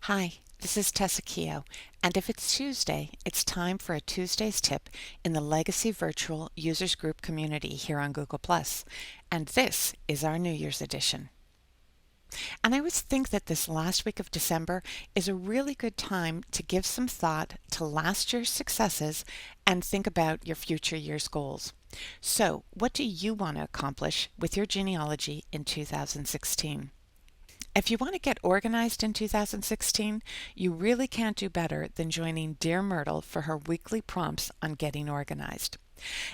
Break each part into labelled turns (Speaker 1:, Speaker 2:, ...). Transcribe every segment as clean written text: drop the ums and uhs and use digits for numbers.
Speaker 1: Hi, this is Tessa Keogh, and if it's Tuesday, it's time for a Tuesday's tip in the Legacy Virtual Users Group community here on Google+, and this is our New Year's edition. And I always think that this last week of December is a really good time to give some thought to last year's successes and think about your future year's goals. So, what do you want to accomplish with your genealogy in 2016? If you want to get organized in 2016, you really can't do better than joining Dear Myrtle for her weekly prompts on getting organized.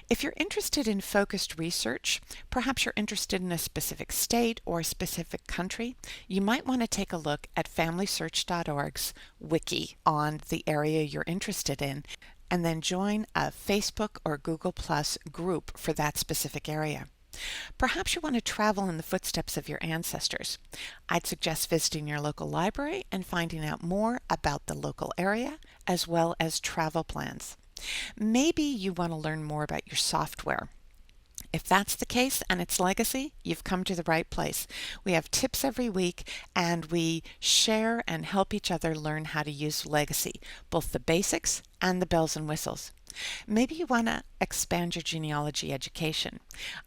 Speaker 1: If you're interested in focused research, perhaps you're interested in a specific state or a specific country, you might want to take a look at FamilySearch.org's wiki on the area you're interested in, and then join a Facebook or Google Plus group for that specific area. Perhaps you want to travel in the footsteps of your ancestors. I'd suggest visiting your local library and finding out more about the local area, as well as travel plans. Maybe you want to learn more about your software. If that's the case and it's legacy, you've come to the right place. We have tips every week and we share and help each other learn how to use legacy, both the basics and the bells and whistles. Maybe you want to expand your genealogy education.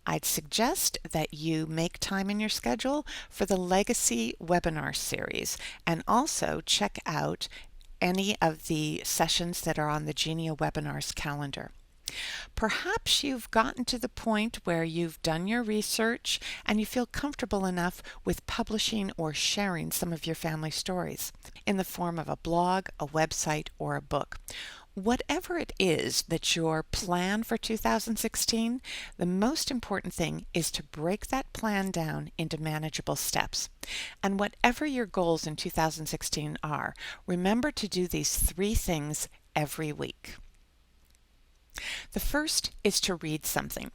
Speaker 1: I'd suggest that you make time in your schedule for the Legacy webinar series and also check out any of the sessions that are on the Genia webinars calendar. Perhaps you've gotten to the point where you've done your research and you feel comfortable enough with publishing or sharing some of your family stories in the form of a blog, a website, or a book. Whatever it is that's your plan for 2016, the most important thing is to break that plan down into manageable steps. And whatever your goals in 2016 are, remember to do these three things every week. The first is to read something,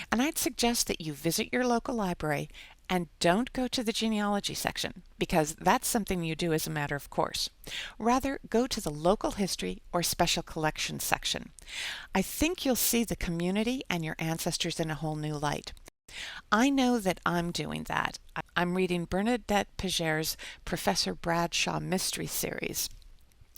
Speaker 1: and I'd suggest that you visit your local library and don't go to the genealogy section, because that's something you do as a matter of course. Rather, go to the local history or special collections section. I think you'll see the community and your ancestors in a whole new light. I know that I'm doing that. I'm reading Bernadette Paget's Professor Bradshaw Mystery Series.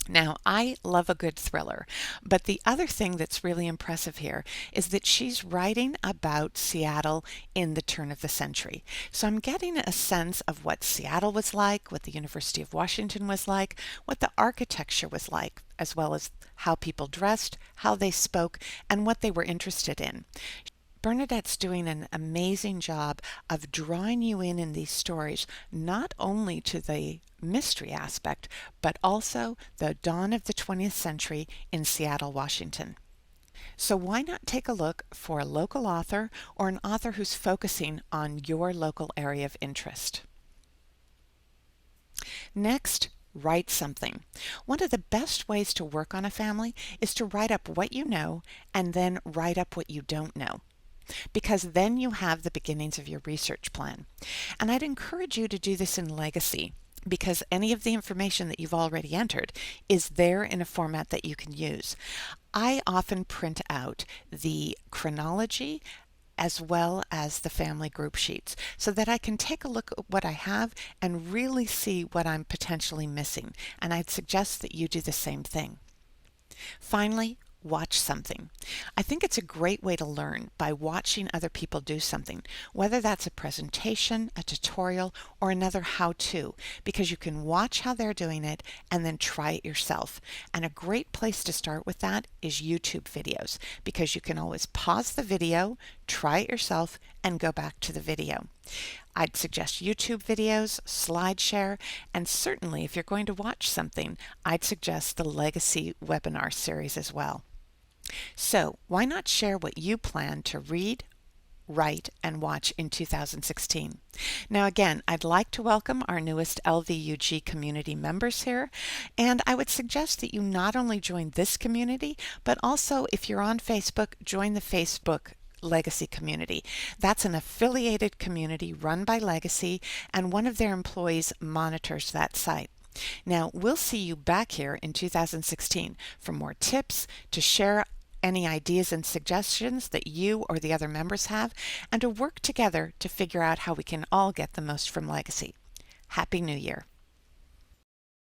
Speaker 1: Now, I love a good thriller, but the other thing that's really impressive here is that she's writing about Seattle in the turn of the century. So I'm getting a sense of what Seattle was like, what the University of Washington was like, what the architecture was like, as well as how people dressed, how they spoke, and what they were interested in. Bernadette's doing an amazing job of drawing you in these stories, not only to the mystery aspect, but also the dawn of the 20th century in Seattle, Washington. So why not take a look for a local author or an author who's focusing on your local area of interest? Next, write something. One of the best ways to work on a family is to write up what you know and then write up what you don't know, because then you have the beginnings of your research plan. And I'd encourage you to do this in Legacy, because any of the information that you've already entered is there in a format that you can use. I often print out the chronology as well as the family group sheets so that I can take a look at what I have and really see what I'm potentially missing. And I'd suggest that you do the same thing. Finally, watch something. I think it's a great way to learn by watching other people do something, whether that's a presentation, a tutorial, or another how-to, because you can watch how they're doing it and then try it yourself. And a great place to start with that is YouTube videos, because you can always pause the video, try it yourself, and go back to the video. I'd suggest YouTube videos, SlideShare, and certainly if you're going to watch something, I'd suggest the Legacy webinar series as well. So why not share what you plan to read, write, and watch in 2016? Now again, I'd like to welcome our newest LVUG community members here, and I would suggest that you not only join this community, but also if you're on Facebook, join the Facebook Legacy community. That's an affiliated community run by Legacy, and one of their employees monitors that site. Now, we'll see you back here in 2016 for more tips, to share any ideas and suggestions that you or the other members have, and to work together to figure out how we can all get the most from Legacy. Happy New Year!